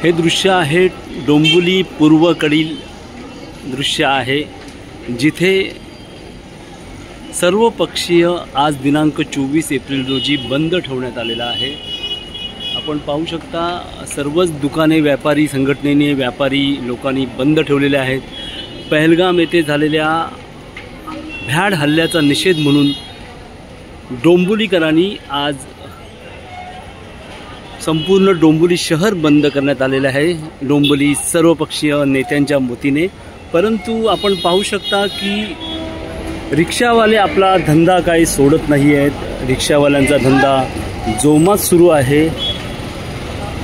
हे दृश्य आहे डोंबिवली पूर्वकडील दृश्य आहे, जिथे सर्व पक्षीय आज दिनांक 24 एप्रिल रोजी बंद ठेवण्यात आलेला आहे। आपण पाहू शकता सर्वच दुकाने व्यापारी संघटनेने व्यापारी लोकांनी बंद ठेवलेले आहेत। पहलगाम येथे झालेल्या भ्याड हल्ल्याचा निषेध म्हणून डोंबिवलीकरांनी आज संपूर्ण डोंबिवली शहर बंद करण्यात आलेले आहे डोंबिवली सर्वपक्षीय नेत्यांच्या वतीने। परंतु आपण पाहू शकता की रिक्षावाले आपला धंदा काही सोडत नाही आहेत। रिक्षावाल्यांचा धंदा जोमात सुरू आहे।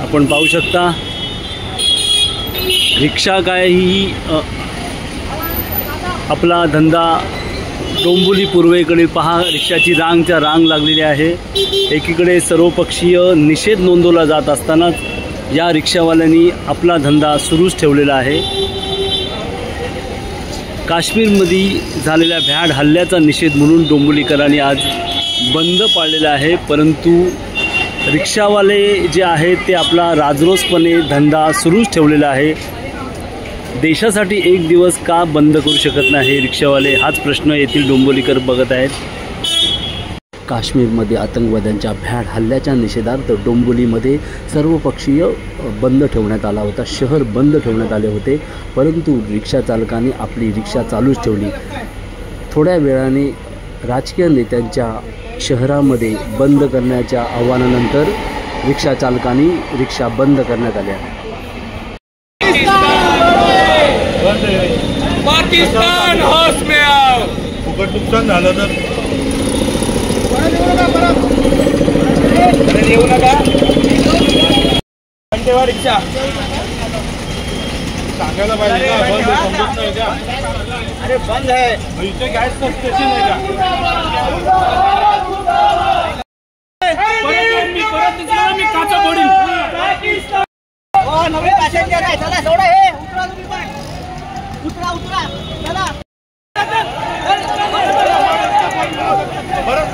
आपण पाहू शकता रिक्षा काही आपला धंदा डोंबिवली पूर्वेकडे पहा, रिक्षाची रांग लागलेली आहे। एकीकडे सर्वपक्षीय निषेध नोंदवला जात असतानाच या रिक्षावाल्यांनी आपला धंदा सुरूच ठेवलेला आहे। काश्मीरमध्ये झालेल्या भ्याड हल्ल्याचा निषेध म्हणून डोंबिवलीकरांनी आज बंद पाळलेला आहे। परंतु रिक्षावाले जे आहेत ते आपला राजरोसपणे धंदा सुरूच ठेवलेला आहे। देशासाठी एक दिवस का बंद करू शकत नाही रिक्षावाले, हाच प्रश्न येथील डोंबिवलीकर बघत आहेत। काश्मीरमध्ये आतंकवाद्यांच्या भ्याड हल्ल्याच्या निषेधार्थ डोंबिवलीमध्ये सर्वपक्षीय बंद ठेवण्यात आला होता। शहर बंद ठेवण्यात आले होते, परंतु रिक्षा चालकांनी आपली रिक्षा चालूच ठेवली। थोड्या वेळाने राजकीय नेत्यांच्या शहरामध्ये बंद करण्याच्या आव्हानानंतर रिक्षा चालकांनी रिक्षा बंद करण्यात आल्या। पाकिस्तान होश में आओ, फुकट नुकसान झालं तर येऊ नका। घंटेवर रिक्षा सांगायला पाहिजे ना, बंद समजत नाही का? अरे बंद है, इथे गॅस स्टेशन आहे का? मी काचा फोडीन। नवीन पॅसेंजर आहे, चला सोडा हे, उतरा तुम्ही पण, उतरा चला। बरं